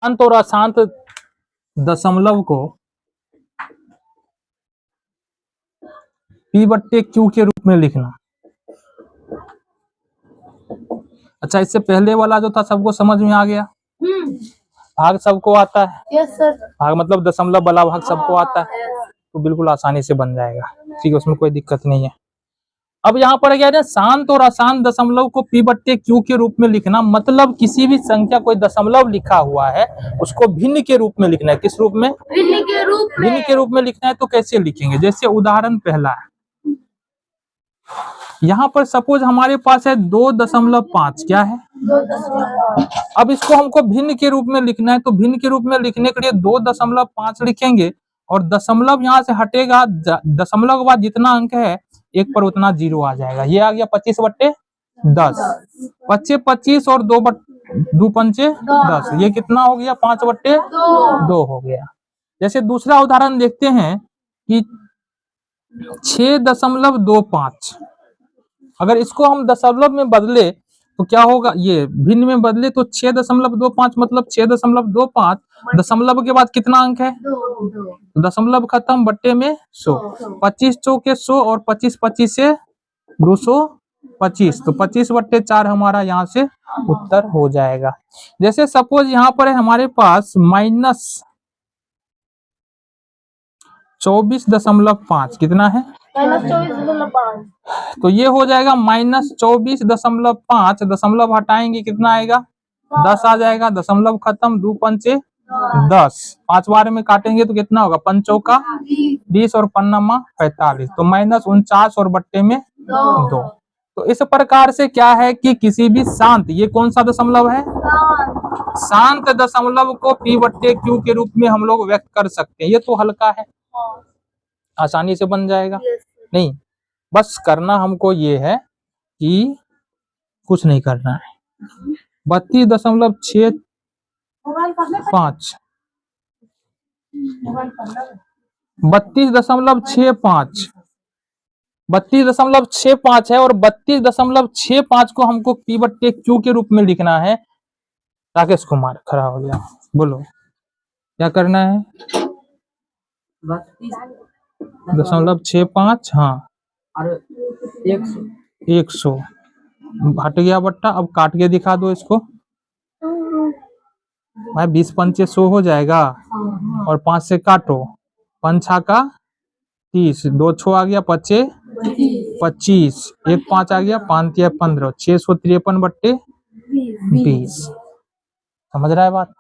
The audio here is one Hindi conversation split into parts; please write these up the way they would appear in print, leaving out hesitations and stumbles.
शांत और अशांत दशमलव को P/Q के रूप में लिखना। अच्छा, इससे पहले वाला जो था सबको समझ में आ गया? भाग सबको आता है? Yes sir. भाग मतलब दशमलव वाला भाग सबको आता है, तो बिल्कुल आसानी से बन जाएगा। ठीक है, उसमें कोई दिक्कत नहीं है। अब यहाँ पर क्या है, शांत और अशांत दशमलव को P/Q के रूप में लिखना, मतलब किसी भी संख्या कोई दशमलव लिखा हुआ है उसको भिन्न के रूप में लिखना है। किस रूप में? भिन्न के रूप में। भिन्न के रूप में लिखना है तो कैसे लिखेंगे? जैसे उदाहरण पहला है, यहाँ पर सपोज हमारे पास है 2.5। क्या है? 2.5। अब इसको हमको भिन्न के रूप में लिखना है, तो भिन्न के रूप में लिखने के लिए 2.5 लिखेंगे और दशमलव यहाँ से हटेगा, दशमलव के बाद जितना अंक है एक पर उतना 0 आ जाएगा। ये आ गया 25/10। 25 और 2 पंचे 10, ये कितना हो गया? 5/2 हो गया। जैसे दूसरा उदाहरण देखते हैं कि 6.25, अगर इसको हम दशमलव में बदले तो क्या होगा? ये भिन्न में बदले तो 6.25 मतलब 6.25, दशमलव के बाद कितना अंक है? 2। दशमलव खत्म, बट्टे में 100। 25 चौके 100 और 25 से 225, तो 25/4 हमारा यहाँ से उत्तर हो जाएगा। जैसे सपोज यहाँ पर है हमारे पास -24.5, कितना है? -24.5। तो ये हो जाएगा -24.5, दशमलव हटाएंगे कितना आएगा? 10 आ जाएगा। दशमलव खत्म, 2 पंचे 10, 5 बार में काटेंगे तो कितना होगा? 5 चौका 20 और 5 45, तो -49 और बट्टे में 2। तो इस प्रकार से क्या है कि किसी भी शांत, ये कौन सा दशमलव है? शांत दशमलव को P/Q के रूप में हम लोग व्यक्त कर सकते हैं। ये तो हल्का है, आसानी से बन जाएगा। नहीं, बस करना हमको ये है कि कुछ नहीं करना है। 32.65 32.65 है और 32.65 को हमको P/Q के रूप में लिखना है। राकेश कुमार खड़ा हो गया, बोलो क्या करना है? 32.65, हाँ, और 100 हट गया बट्टा। अब काट के दिखा दो इसको भाई, 20 पंचे 100 हो जाएगा और 5 से काटो, 5 छाका 30, 2 छो आ गया, 25 25, 1 5 आ गया, 5 तिया 15, 653/20। समझ रहा है बात?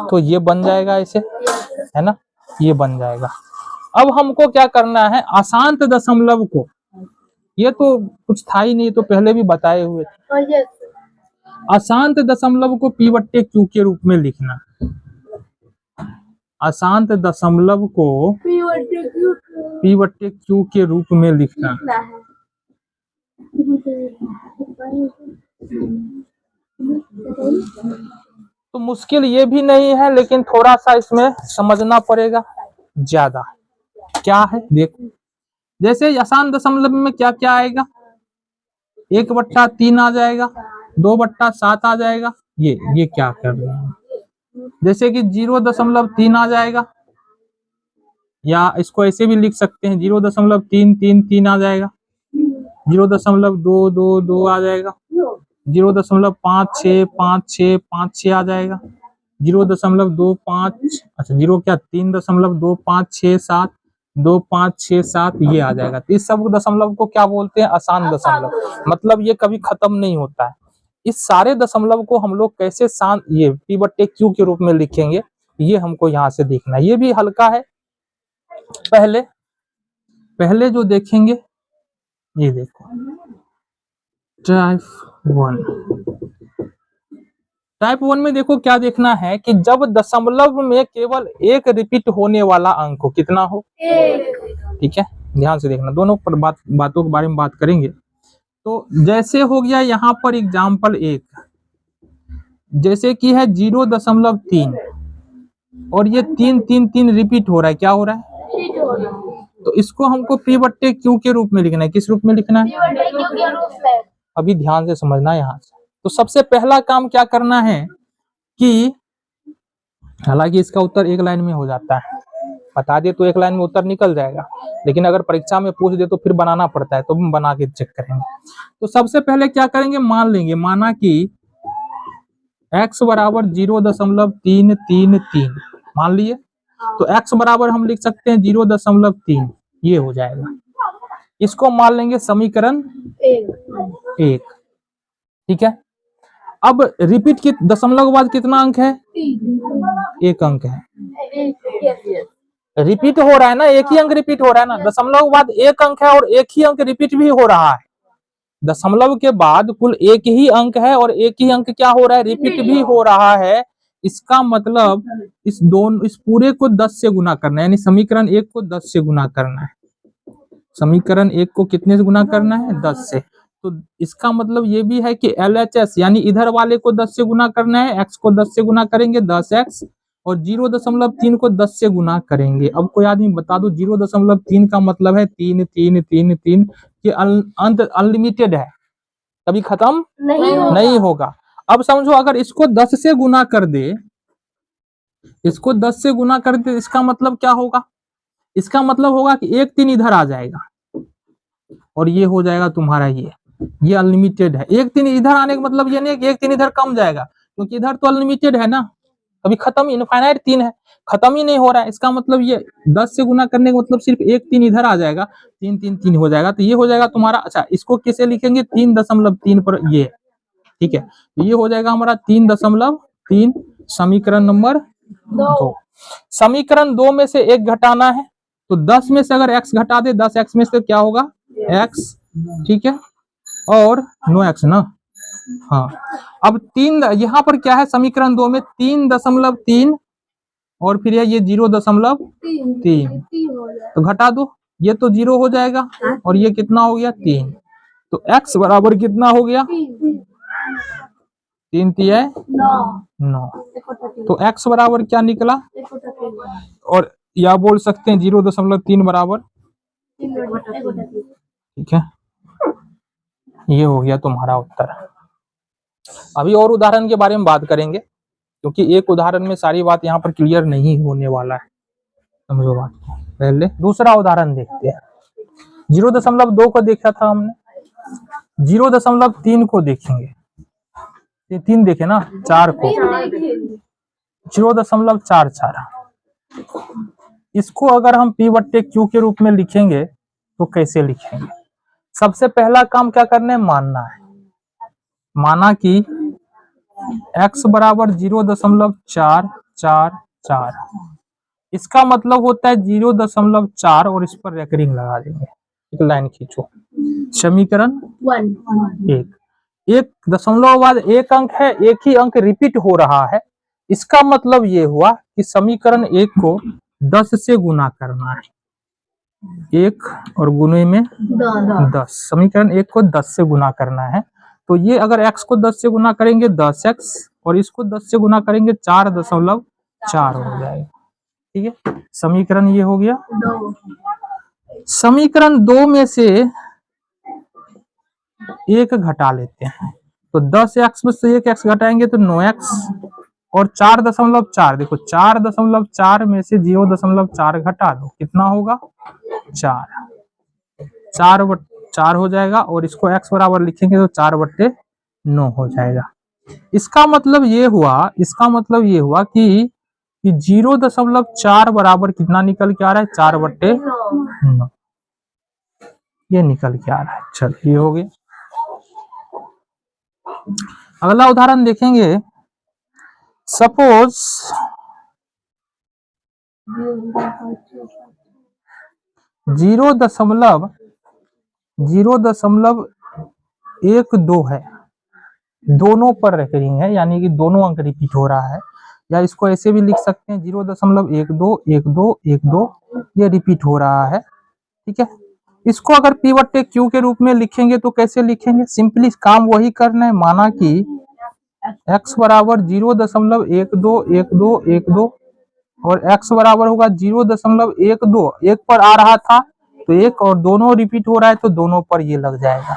तो ये बन जाएगा ऐसे, है ना? ये बन जाएगा। अब हमको क्या करना है? अशांत दशमलव को, ये तो कुछ था ही नहीं, तो पहले भी बताए हुए थे। अशांत दशमलव को P/Q के रूप में लिखना। अशांत दशमलव को P/Q के रूप में लिखना। तो मुश्किल ये भी नहीं है, लेकिन थोड़ा सा इसमें समझना पड़ेगा ज्यादा। क्या है देखो, जैसे अशांत दशमलव में क्या क्या आएगा? 1/3 आ जाएगा, 2/7 आ जाएगा। ये क्या कर रहे हैं? जैसे कि 0.3 आ जाएगा, या इसको ऐसे भी लिख सकते हैं 0.333 आ जाएगा, 0.222 आ जाएगा, 0.565656 आ जाएगा, 0.25, अच्छा 3.2567 2567 ये आ जाएगा। तो इस सब दशमलव को क्या बोलते हैं? अशांत दशमलव। मतलब ये कभी खत्म नहीं होता है। इस सारे दशमलव को हम लोग कैसे शांत, ये P/Q के रूप में लिखेंगे, ये हमको यहाँ से देखना है। ये भी हल्का है। पहले जो देखेंगे, ये देखो टाइप 1 में देखो क्या देखना है कि जब दशमलव में केवल एक रिपीट होने वाला अंक हो, कितना हो? 1। ठीक है, ध्यान से देखना, दोनों पर बातों के बारे में बात करेंगे। तो जैसे हो गया यहाँ पर एग्जाम्पल 1, जैसे कि है 0.3 और ये 3 रिपीट हो रहा है। क्या हो रहा है? तो इसको हमको P/Q के रूप में लिखना है। किस रूप में लिखना है? P/Q के रूप में। अभी ध्यान से समझना यहाँ से। तो सबसे पहला काम क्या करना है कि हालांकि इसका उत्तर एक लाइन में हो जाता है, बता दे तो एक लाइन में उत्तर निकल जाएगा, लेकिन अगर परीक्षा में पूछ दे तो फिर बनाना पड़ता है, तो हम बना के चेक करेंगे। तो सबसे पहले क्या करेंगे, मान लेंगे, माना कि x बराबर 0.333 मान लिए, तो x बराबर हम लिख सकते हैं 0.3, ये हो जाएगा। इसको मान लेंगे समीकरण 1, ठीक है। अब रिपीट की दशमलव के बाद कितना अंक है, 1 अंक है। रिपीट हो रहा है ना, एक ही अंक रिपीट हो रहा है ना, दशमलव के बाद 1 अंक है और एक ही अंक रिपीट भी हो रहा है। दशमलव के बाद कुल एक ही अंक है और एक ही अंक क्या हो रहा है, रिपीट भी हो रहा है। इसका मतलब इस पूरे को 10 से गुना करना है, यानी समीकरण 1 को 10 से गुना करना है। समीकरण 1 को कितने से गुना करना है, 10 से। तो इसका मतलब ये भी है कि LHS यानी इधर वाले को 10 से गुना करना है, x को 10 से गुना करेंगे 10x, और 0.3 को 10 से गुना करेंगे। अब कोई आदमी बता दो 0.3 का मतलब है 3 3 3 3, ये अंत अनलिमिटेड है, कभी खत्म नहीं होगा। अब समझो अगर इसको 10 से गुना कर दे, इसको 10 से गुना कर दे, इसका मतलब क्या होगा, इसका मतलब होगा कि 1 3 इधर आ जाएगा और ये हो जाएगा तुम्हारा ये अनलिमिटेड है। 1 3 इधर आने का मतलब ये नहीं कि 1 3 इधर कम जाएगा, क्योंकि इधर तो अनलिमिटेड है ना, कभी खत्म, इनफाइनाइट 3 है, खत्म ही नहीं हो रहा है। इसका मतलब ये 10 से गुना करने का मतलब सिर्फ 1 3 इधर आ जाएगा, 3 3 3 हो जाएगा, तो ये हो जाएगा तुम्हारा। अच्छा, इसको कैसे लिखेंगे, 3.3 पर ये, ठीक है, तो ये हो जाएगा हमारा 3.3, समीकरण नंबर 2। समीकरण 2 में से 1 घटाना है, तो 10 में से अगर x घटा दे, 10x में से क्या होगा x, ठीक है, और 9x ना, हाँ। अब 3 यहाँ पर क्या है, समीकरण 2 में 3.3 और फिर ये 0.3, तो घटा दो, ये तो 0 हो जाएगा और ये कितना हो गया 3, तो x बराबर कितना हो गया, 3 3 9, तो x बराबर क्या निकला, और या बोल सकते हैं 0.3 बराबर, ठीक है, ये हो गया तुम्हारा उत्तर। अभी और उदाहरण के बारे में बात करेंगे, क्योंकि एक उदाहरण में सारी बात यहाँ पर क्लियर नहीं होने वाला है, समझो बात को। पहले दूसरा उदाहरण देखते हैं। 0.2 को देखा था हमने, 0.3 को देखेंगे, ये 3 देखे ना, 4 को 0.44, इसको अगर हम P/Q के रूप में लिखेंगे तो कैसे लिखेंगे। सबसे पहला काम क्या करना है, मानना है, माना कि x बराबर 0.444, इसका मतलब होता है 0.4 और इस पर रेकरिंग लगा देंगे, एक लाइन खींचो, समीकरण 1 दशमलव बाद 1 अंक है, एक ही अंक रिपीट हो रहा है। इसका मतलब ये हुआ कि समीकरण 1 को 10 से गुना करना है, 1 और गुने में 10, समीकरण 1 को 10 से गुना करना है। तो ये अगर x को 10 से गुना करेंगे 10x और इसको 10 से गुना करेंगे 4.4 हो जाएगा, ठीक है, समीकरण ये हो गया। समीकरण 2 में से 1 घटा लेते हैं, तो 10x में से 1x घटाएंगे तो 9x, और 4.4, देखो 4.4 में से 0.4 घटा दो, कितना होगा 4 हो जाएगा, और इसको x बराबर लिखेंगे तो 4/9 हो जाएगा। इसका मतलब ये हुआ कि 0.4 बराबर कितना निकल के आ रहा है, 4/9, ये निकल के आ रहा है। चलो, ये हो गया। अगला उदाहरण देखेंगे। सपोज 0.12 है, दोनों पर रेकरिंग है, यानी कि दोनों अंक रिपीट हो रहा है, या इसको ऐसे भी लिख सकते हैं 0.12 ये रिपीट हो रहा है, ठीक है। इसको अगर P/Q के रूप में लिखेंगे तो कैसे लिखेंगे, सिंपली काम वही करना है, माना कि x बराबर 0.1212 और x बराबर होगा 0.12, 1 पर आ रहा था तो 1, और दोनों रिपीट हो रहा है तो दोनों पर ये लग जाएगा।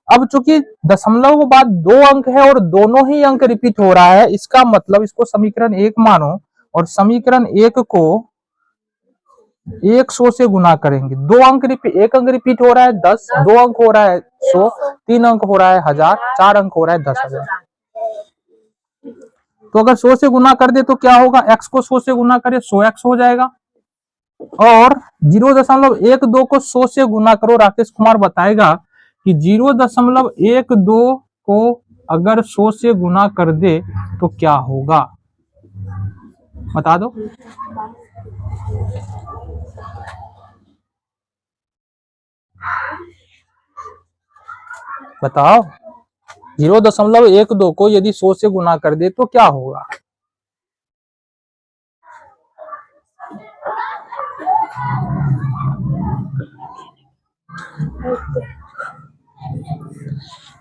अब चूंकि दशमलव के बाद 2 अंक है और दोनों ही अंक रिपीट हो रहा है, इसका मतलब इसको समीकरण 1 मानो और समीकरण 1 को 100 से गुना करेंगे। 2 अंक रिपीट, 1 अंक रिपीट हो रहा है 10, 2 अंक हो रहा है 100, 3 अंक हो रहा है 1000, 4 अंक हो रहा है 10,000। तो अगर 100 से गुना कर दे तो क्या होगा, x को 100 से गुना करे 100x हो जाएगा। और 0.12 को 100 से गुना करो, राकेश कुमार बताएगा कि 0.12 को अगर 100 से गुना कर दे तो क्या होगा, बता दो। बताओ 0.12 को यदि 100 से गुना कर दे तो क्या होगा।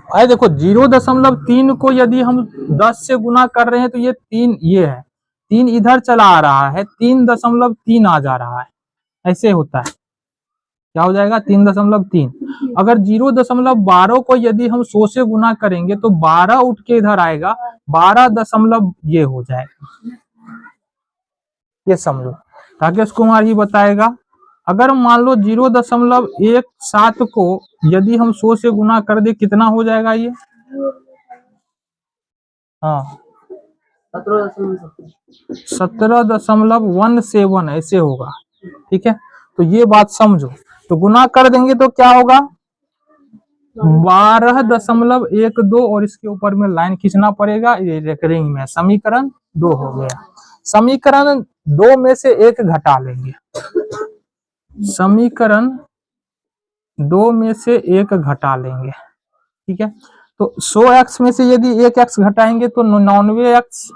अरे देखो 0.3 को यदि हम 10 से गुना कर रहे हैं तो ये 3 ये है, 3 इधर चला आ रहा है, 3.3 आ जा रहा है, ऐसे होता है। क्या हो जाएगा 3.3। अगर 0.12 को यदि हम 100 से गुना करेंगे तो 12 उठ के इधर आएगा, 12 ये हो जाएगा। ये समझो, राकेश कुमार ही बताएगा। अगर मान लो 0.17 को यदि हम 100 से गुना कर दे कितना हो जाएगा ये, हाँ 17.17 ऐसे होगा। ठीक है, तो ये बात समझो। तो गुना कर देंगे तो क्या होगा 12.12 और इसके ऊपर में लाइन खींचना पड़ेगा, ये रेकरिंग में समीकरण 2 हो गया। समीकरण 2 में से 1 घटा लेंगे, समीकरण 2 में से 1 घटा लेंगे। ठीक है, तो 100x में से यदि 1x घटाएंगे तो 99x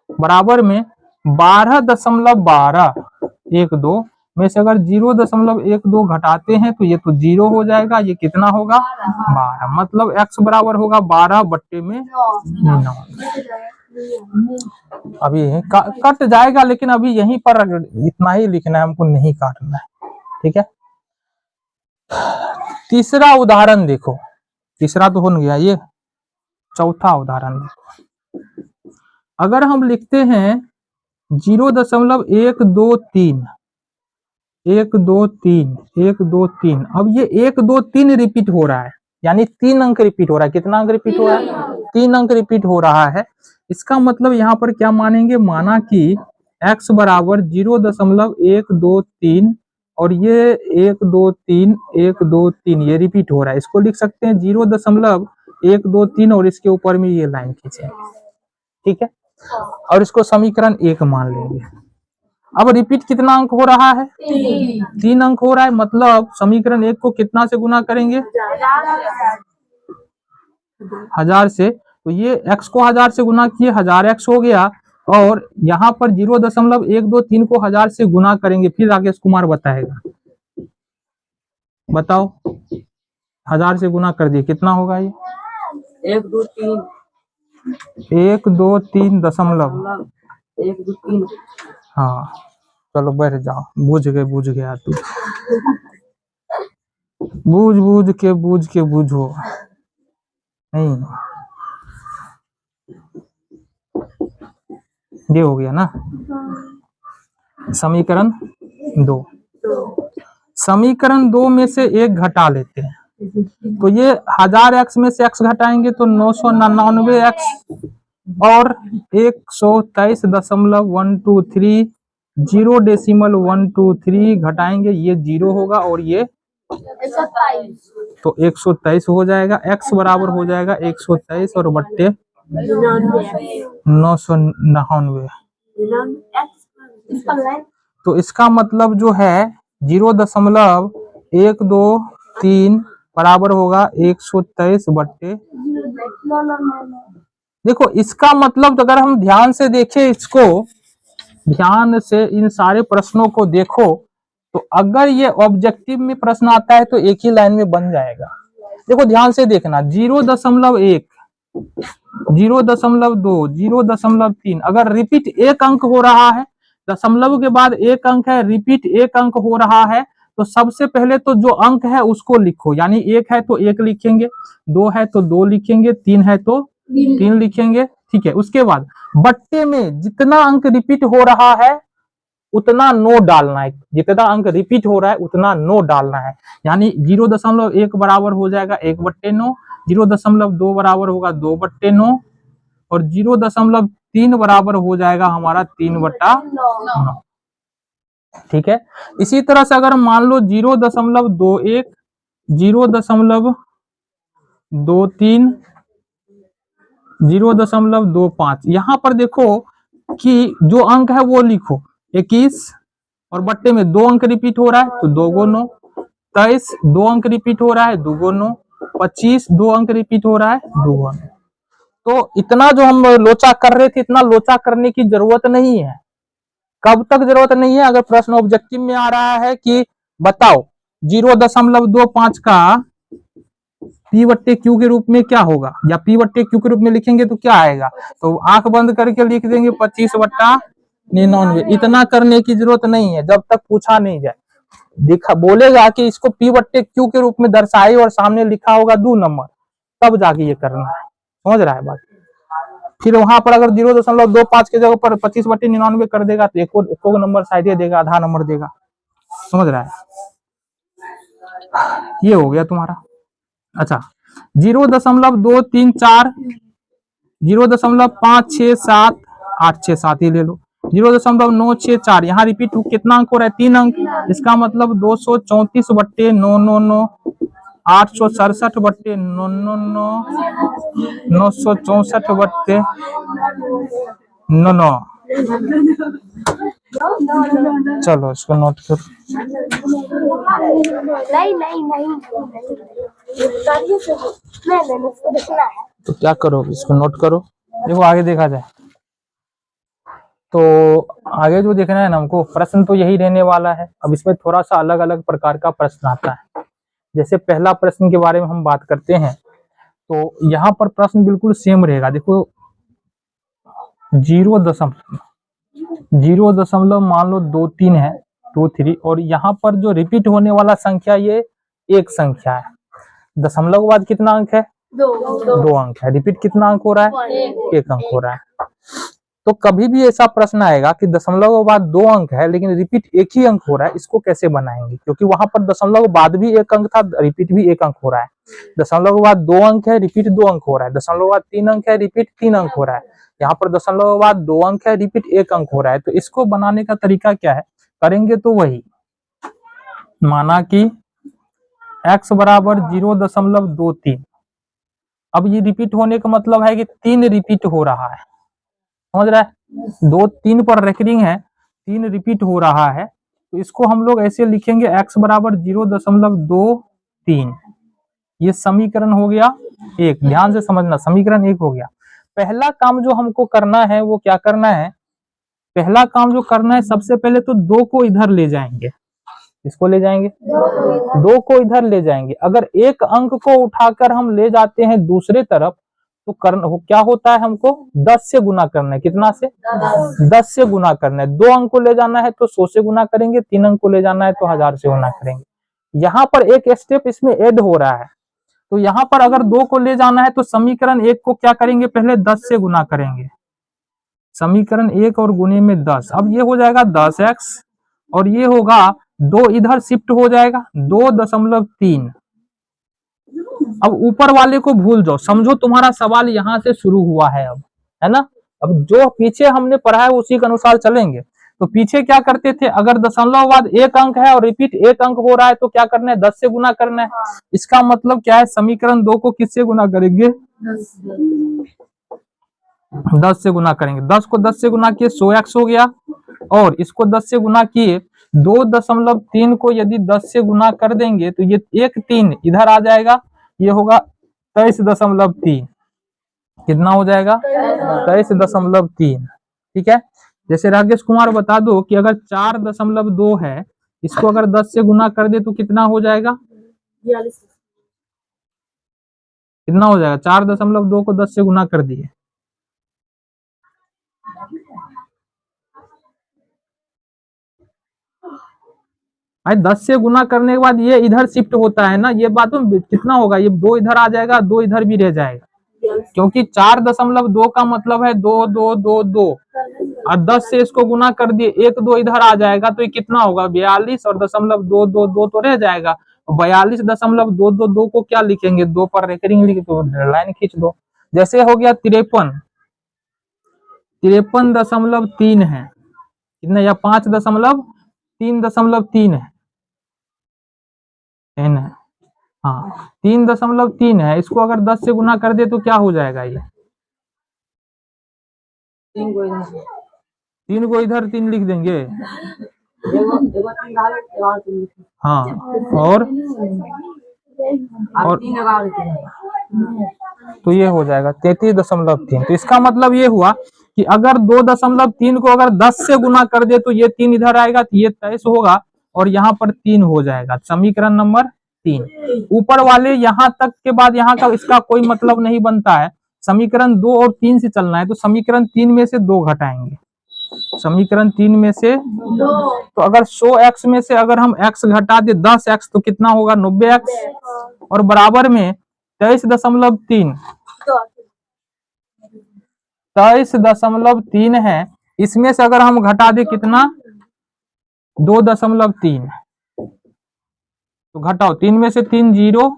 बराबर में 12.12 में से अगर 0.12 घटाते हैं तो ये तो 0 हो जाएगा, ये कितना होगा 12, मतलब x बराबर होगा 12/9। अभी कट जाएगा, लेकिन अभी यहीं पर इतना ही लिखना है, हमको नहीं काटना है। ठीक है, तीसरा उदाहरण देखो, तीसरा तो हो गया, ये चौथा उदाहरण देखो। अगर हम लिखते हैं 0.123, 123, अब ये 123 रिपीट हो रहा है, यानी 3 अंक रिपीट हो रहा है। कितना अंक रिपीट हो रहा है 3 अंक रिपीट हो रहा है। इसका मतलब यहाँ पर क्या मानेंगे, माना कि x बराबर 0.123 और ये 123 ये रिपीट हो रहा है। इसको लिख सकते हैं 0.123 और इसके ऊपर में ये लाइन खींचे। ठीक है, और इसको समीकरण 1 मान लेंगे। अब रिपीट कितना अंक हो रहा है 3 अंक हो रहा है, मतलब समीकरण 1 को कितना से गुना करेंगे 1000 से। तो ये x को 1000 से गुना किए 1000x हो गया, और यहाँ पर 0.123 को 1000 से गुना करेंगे, फिर राकेश कुमार बताएगा। बताओ 1000 से गुना कर दिए कितना होगा ये 1 2 3 123.123। हाँ चलो बैठ जाओ, बुझ गया तू, बूझ के बूझो नहीं, ये हो गया ना समीकरण 2। समीकरण 2 में से 1 घटा लेते हैं, तो ये 1000x में से x घटाएंगे तो 999x और 123.123 0.123 घटाएंगे, ये 0 होगा और ये 127 तो 123 हो जाएगा। x बराबर हो जाएगा 123 और बट्टे 999। तो इसका मतलब जो है 0.123 बराबर होगा 123 बट्टे। देखो इसका मतलब अगर हम ध्यान से देखें, इसको ध्यान से इन सारे प्रश्नों को देखो, तो अगर ये ऑब्जेक्टिव में प्रश्न आता है तो एक ही लाइन में बन जाएगा। देखो ध्यान से देखना 0.1 0.2 0.3 अगर रिपीट 1 अंक हो रहा है, दशमलव के बाद 1 अंक है, रिपीट 1 अंक हो रहा है, तो सबसे पहले तो जो अंक है उसको लिखो, यानी 1 है तो 1 लिखेंगे, 2 है तो 2 लिखेंगे, 3 है तो 3 लिखेंगे, ठीक है। उसके बाद बट्टे में जितना अंक रिपीट हो रहा है उतना नो डालना है, जितना अंक रिपीट हो रहा है उतना नो डालना है। यानी 0.1 बराबर हो जाएगा 1/9, 0.2 बराबर होगा 2/9 और 0.3 बराबर हो जाएगा हमारा 3/9। ठीक है। इसी तरह से अगर मान लो 0.21, 0.23, 0.25, यहाँ पर देखो कि जो अंक है वो लिखो 21 और बट्टे में 2 अंक रिपीट हो रहा है तो 2 × 9, 23 2 अंक रिपीट हो रहा है 2 × 9, 25 2 अंक रिपीट हो रहा है 2 × 9। तो इतना जो हम लोचा कर रहे थे, इतना लोचा करने की जरूरत नहीं है। कब तक जरूरत नहीं है? अगर प्रश्न ऑब्जेक्टिव में आ रहा है कि बताओ 0.25 का P/Q के रूप में क्या होगा, या P/Q के रूप में लिखेंगे तो क्या आएगा, तो आंख बंद करके लिख देंगे 25/99। इतना करने की जरूरत नहीं है जब तक पूछा नहीं जाए। दिखा बोलेगा कि इसको P/Q के रूप में दर्शाए और सामने लिखा होगा 2 नंबर, तब जाके ये करना है। समझ रहा है बात? फिर वहां पर अगर 0.25 की जगह पर 25/99 कर देगा तो एक नंबर शायद देगा, आधा नंबर देगा। समझ रहा है? ये हो गया तुम्हारा। अच्छा 0.234, 0.567, 867 ही ले लो। 0.964 यहाँ रिपीट कितना अंक हो रहा है? 3 अंक। इसका मतलब 234/999, 867/999, 964/99। चलो इसको नोट करो। नहीं उसको देखना है। तो क्या करो, इसको नोट करो। देखो आगे देखा जाए तो आगे जो देखना है ना हमको, प्रश्न तो यही रहने वाला है। अब इसमें थोड़ा सा अलग अलग प्रकार का प्रश्न आता है। जैसे पहला प्रश्न के बारे में हम बात करते हैं तो यहाँ पर प्रश्न बिल्कुल सेम रहेगा। देखो 0 मान लो 23 है, 23, और यहाँ पर जो रिपीट होने वाला संख्या ये एक संख्या है। दशमलव के बाद कितना अंक है? 2 अंक है। रिपीट कितना अंक हो रहा है? 1 अंक हो रहा है। तो कभी भी ऐसा प्रश्न आएगा कि दशमलव के बाद 2 अंक है लेकिन रिपीट 1 ही अंक हो रहा है, इसको कैसे बनाएंगे? क्योंकि वहां पर दशमलव के बाद भी 1 अंक था, रिपीट भी 1 अंक हो रहा है। दशमलव के बाद 2 अंक है, रिपीट 2 अंक हो रहा है। दशमलव के बाद 3 अंक है, रिपीट 3 अंक हो रहा है। यहाँ पर दशमलव के बाद 2 अंक है, रिपीट 1 अंक हो रहा है। तो इसको बनाने का तरीका क्या है? करेंगे तो वही, माना कि x बराबर 0.23। अब ये रिपीट होने का मतलब है कि 3 रिपीट हो रहा है। समझ रहा है? 2 3 पर रेकरिंग है, 3 रिपीट हो रहा है। तो इसको हम लोग ऐसे लिखेंगे x बराबर 0.23। ये समीकरण हो गया 1। ध्यान से समझना, समीकरण 1 हो गया। पहला काम जो हमको करना है वो क्या करना है? पहला काम जो करना है, सबसे पहले तो 2 को इधर ले जाएंगे। इसको ले जाएंगे, 2 को इधर ले जाएंगे। अगर एक अंक को उठाकर हम ले जाते हैं दूसरे तरफ तो क्या होता है? हमको 10 से गुना करना है। कितना से? 10 से गुना करना है। 2 अंक को ले जाना है तो 100 से गुना करेंगे, 3 अंक को ले जाना है तो 1000 से गुना करेंगे। यहाँ पर एक स्टेप इसमें ऐड हो रहा है। तो यहाँ पर अगर 2 को ले जाना है तो समीकरण 1 को क्या करेंगे? पहले 10 से गुना करेंगे। समीकरण 1 और गुने में 10। अब ये हो जाएगा 10x और ये होगा 2 इधर शिफ्ट हो जाएगा 2.3। अब ऊपर वाले को भूल जाओ, समझो तुम्हारा सवाल यहाँ से शुरू हुआ है अब, है ना? अब जो पीछे हमने पढ़ा है उसी के अनुसार चलेंगे। तो पीछे क्या करते थे? अगर दशमलव बाद 1 अंक है और रिपीट 1 अंक हो रहा है तो क्या करना है? 10 से गुना करना है। इसका मतलब क्या है? समीकरण 2 को किससे गुना करेंगे? 10 से गुना करेंगे। 10 को 10 से गुना किए 100x हो गया, और इसको 10 से गुना किए 2.3 को यदि 10 से गुना कर देंगे तो ये 1 3 इधर आ जाएगा, ये होगा 23.3। कितना हो जाएगा? 23.3। ठीक है। जैसे राकेश कुमार बता दो कि अगर 4.2 है, इसको अगर 10 से गुना कर दे तो कितना हो जाएगा? कितना हो जाएगा? 4.2 को 10 से गुना कर दिए, भाई 10 से गुना करने के बाद ये इधर शिफ्ट होता है ना, ये बात कितना होगा? ये 2 इधर आ जाएगा, 2 इधर भी रह जाएगा। क्योंकि 4.2 का मतलब है 2 2 2 2 और 10 से इसको गुना कर दिए, 1 2 इधर आ जाएगा तो ये कितना होगा 42 और 0.222 तो रह जाएगा। 42.222 को क्या लिखेंगे, 2 पर रेकरिंग लिख दो, लाइन खींच दो। जैसे हो गया 53.3 है कितना, या 5.3.3 है, हाँ 3.3 है। इसको अगर 10 से गुना कर दे तो क्या हो जाएगा, ये 3 को इधर 3 को इधर 3 लिख देंगे, देखो 3 डालो, और 3 लिखो। हाँ और 3 लगा देते हैं। तो ये हो जाएगा 33.3। तो इसका मतलब ये हुआ कि अगर 2.3 को अगर 10 से गुना कर दे तो ये 3 इधर आएगा, तो ये 23 होगा और यहाँ पर 3 हो जाएगा, समीकरण नंबर 3। ऊपर वाले यहाँ तक के बाद यहाँ का इसका कोई मतलब नहीं बनता है, समीकरण 2 और 3 से चलना है। तो समीकरण 3 में से 2 घटाएंगे, समीकरण 3 में से तो अगर 100x में से अगर हम x घटा दे 10x तो कितना होगा 90x, और बराबर में 23.3 है, इसमें से अगर हम घटा दे कितना 2.3, तो घटाओ 3 में से 3 0,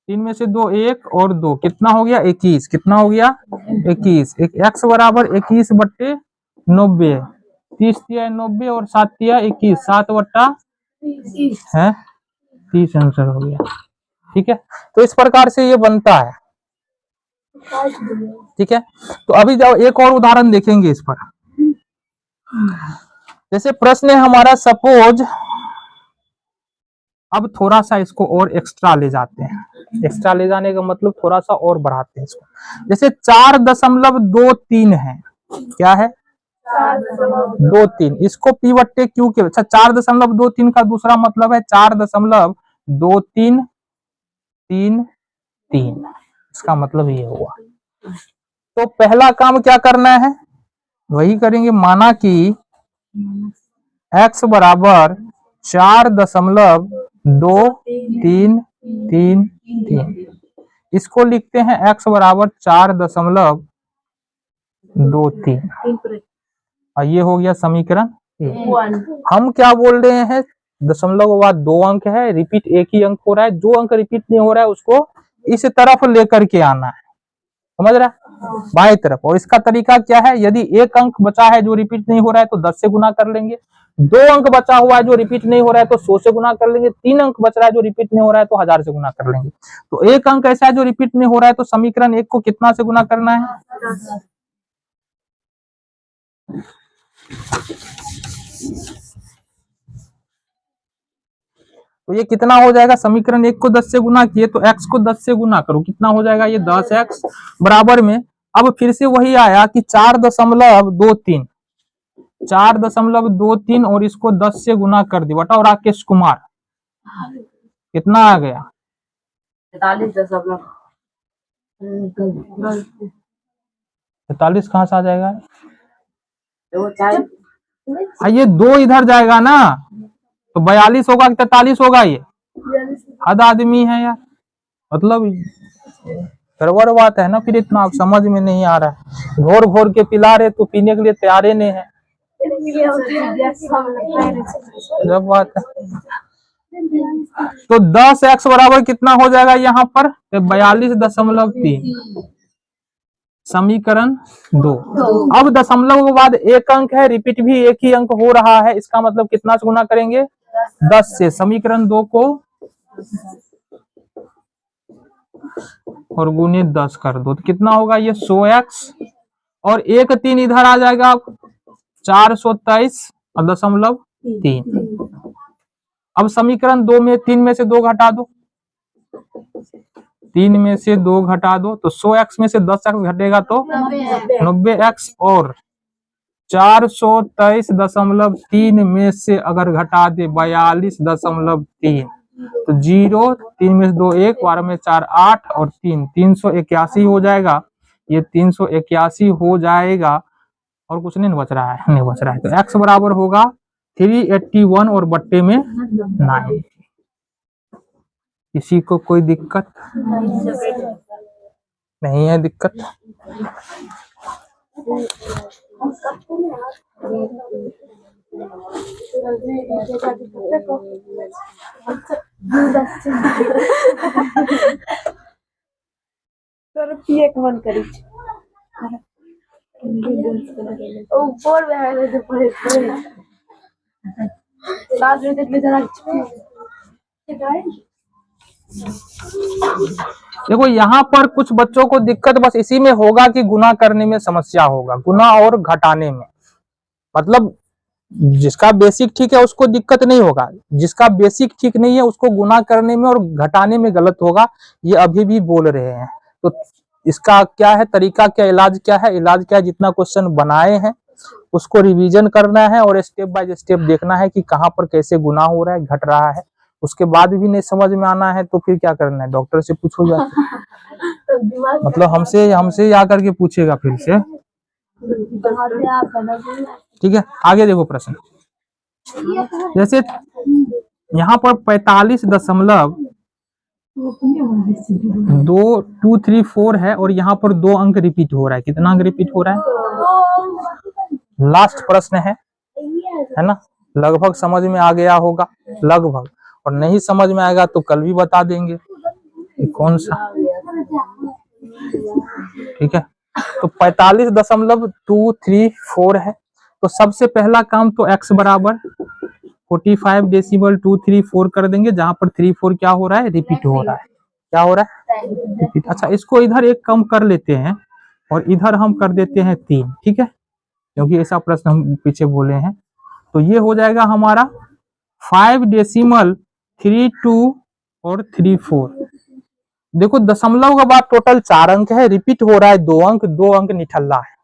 3 में से 2 1 और 2 कितना हो गया 21, कितना हो गया 21। x बराबर 21/90, 30 तिया 90 और 7 तिया 21, 7/30 है 30 आंसर हो गया। ठीक है, तो इस प्रकार से ये बनता है। ठीक है, तो अभी जाओ एक और उदाहरण देखेंगे इस पर। जैसे प्रश्न है हमारा, सपोज अब थोड़ा सा इसको और एक्स्ट्रा ले जाते हैं, एक्स्ट्रा ले जाने का मतलब थोड़ा सा और बढ़ाते हैं इसको। जैसे 4.23 है, क्या है 4.23, इसको P/Q के, अच्छा 4.23 का दूसरा मतलब है 4.2333, इसका मतलब ये हुआ। तो पहला काम क्या करना है, वही करेंगे, माना कि x बराबर 4.2333, इसको लिखते हैं x बराबर 4.23, और ये हो गया समीकरण 1। हम क्या बोल रहे हैं, दशमलव के बाद 2 अंक है, रिपीट एक ही अंक हो रहा है, जो अंक रिपीट नहीं हो रहा है उसको इस तरफ लेकर के आना है, समझ रहा है, बाएं तरफ। और इसका तरीका क्या है, यदि एक अंक बचा है जो रिपीट नहीं हो रहा है तो 10 से गुना कर लेंगे, 2 अंक बचा हुआ है जो रिपीट नहीं हो रहा है तो 100 से गुना कर लेंगे, 3 अंक बच रहा है जो रिपीट नहीं हो रहा है तो 1000 से गुना कर लेंगे। तो एक अंक ऐसा है जो रिपीट नहीं हो रहा है, तो समीकरण 1 को कितना से गुना करना है, तो ये कितना हो जाएगा, समीकरण 1 को 10 से गुना किए तो x को 10 से गुना करो, कितना हो जाएगा ये 10x बराबर में। अब फिर से वही आया कि 4.23 और इसको 10 से गुना कर दी, बताओ राकेश कुमार कितना आ गया, 43 कहां से आ जाएगा, ये 2 इधर जाएगा ना तो 42 होगा कि 43 होगा, ये हद आदमी है यार, मतलब गड़बड़ बात है ना, फिर इतना आप समझ में नहीं आ रहा है, घोर घोर के पिला रहे तो पीने के लिए तैयार नहीं है, जब बात है। तो 10x बराबर कितना हो जाएगा यहाँ पर 42.3, समीकरण 2। अब दशमलव के बाद एक अंक है, रिपीट भी एक ही अंक हो रहा है, इसका मतलब कितना से गुना करेंगे 10 से, समीकरण 2 को और गुने 10 कर दो तो कितना होगा ये 100x, और एक 3 इधर आ जाएगा 423.3। अब समीकरण 2 में 3 में से 2 घटा दो, 3 में से 2 घटा दो तो 100x में से 10x घटेगा तो 90x, और 423.3 में से अगर घटा दे 42.3 तो 0, 3 में से 2 1, 12 में 4 8 और 3 381 हो जाएगा, ये 381 हो जाएगा, और कुछ नहीं बच रहा है, नहीं बच रहा है। तो x बराबर होगा 381 और बट्टे में 9। किसी को कोई दिक्कत, नहीं है दिक्कत। एक मन करी ऊपर में है जो पड़े साथ में देखले जरा देखो यहाँ पर कुछ बच्चों को दिक्कत बस इसी में होगा कि गुना करने में समस्या होगा, गुना और घटाने में। मतलब जिसका बेसिक ठीक है उसको दिक्कत नहीं होगा, जिसका बेसिक ठीक नहीं है उसको गुना करने में और घटाने में गलत होगा, ये अभी भी बोल रहे हैं। तो इसका क्या है तरीका, क्या इलाज क्या है? इलाज क्या है, जितना क्वेश्चन बनाए हैं उसको रिवीजन करना है और स्टेप बाय स्टेप देखना है कि कहाँ पर कैसे गुना हो रहा है, घट रहा है। उसके बाद भी नहीं समझ में आना है तो फिर क्या करना है, डॉक्टर से पूछो जाके। मतलब हमसे आकर के पूछेगा फिर से। ठीक है, आगे देखो प्रश्न। जैसे यहाँ पर 45.234 है और यहाँ पर 2 अंक रिपीट हो रहा है। कितना अंक रिपीट हो रहा है? लास्ट प्रश्न है ना? लगभग समझ में आ गया होगा, लगभग। और नहीं समझ में आएगा तो कल भी बता देंगे कि कौन सा। ठीक है, तो 45.234 है। तो सबसे पहला काम तो x बराबर 45.234 कर देंगे, जहां पर 34 क्या हो रहा है, रिपीट हो रहा है। क्या हो रहा है? रिपीट। अच्छा, इसको इधर एक कम कर लेते हैं और इधर हम कर देते हैं 3। ठीक है, क्योंकि ऐसा प्रश्न हम पीछे बोले हैं। तो ये हो जाएगा हमारा 5.32 और 34। देखो दशमलव के बाद टोटल 4 अंक है, रिपीट हो रहा है 2 अंक, 2 अंक निठल्ला है,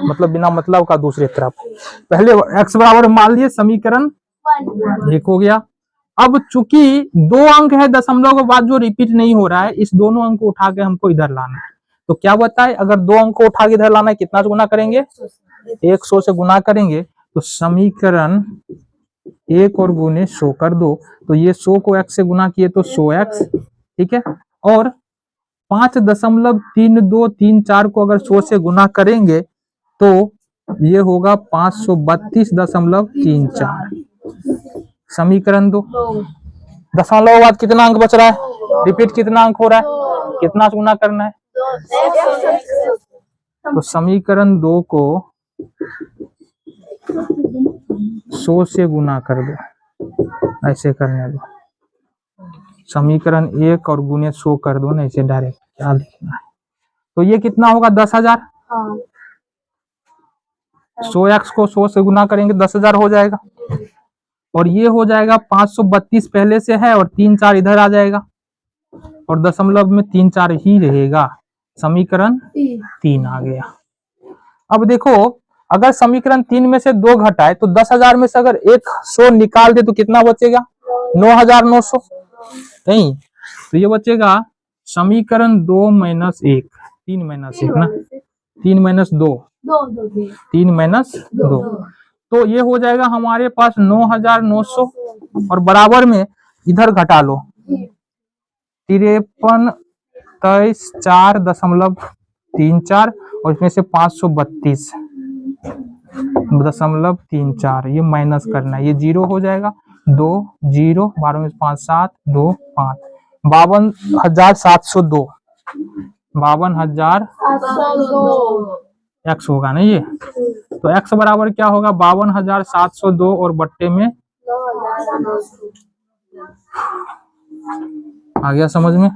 मतलब बिना मतलब का दूसरी तरफ। पहले x बराबर मान लिए, समीकरण 1 हो गया। अब चूंकि 2 अंक है दशमलव के बाद जो रिपीट नहीं हो रहा है, इस दोनों अंक को उठा के हमको इधर लाना है। तो क्या बताए, अगर 2 अंक को उठा के इधर लाना है, कितना से गुना करेंगे? 100 से गुना करेंगे। तो समीकरण 1 और गुने 100 कर दो, तो ये 100 को x से गुना किए तो 100x। ठीक है, और 5.3234 को अगर 100 से गुना करेंगे तो ये होगा 532.34। समीकरण 2। दशमलव के बाद कितना अंक बच रहा है, रिपीट कितना अंक हो रहा है, कितना से गुना करना है? तो समीकरण 2 को 100 से गुना कर दो, ऐसे करने दो। समीकरण 1 और गुने 100 कर दो ना, इसे डायरेक्ट क्या लिखना है। तो ये कितना होगा, 10,000। 100x को 100 से गुना करेंगे 10,000 हो जाएगा। और ये हो जाएगा 532 पहले से है और 3 4 इधर आ जाएगा और दशमलव में 3 4 ही रहेगा। समीकरण 3 आ गया। अब देखो, अगर समीकरण 3 में से 2 घटाए तो 10,000 में से अगर 100 निकाल दे तो कितना बचेगा? 9,900। नहीं, तो ये बचेगा समीकरण 2 माइनस 1, 3 माइनस 1 ना, 3 माइनस 2, 3 माइनस 2। तो ये हो जाएगा हमारे पास 9,900 और बराबर में इधर घटा लो 53 23 4.34 और इसमें से 532.34, ये माइनस करना है, ये 0 हो जाएगा। 2 0, 12 में 5 7 2 5, 52,702, 52,000 x होगा ना ये। तो x बराबर क्या होगा, 52,702 और बट्टे में आ गया समझ में?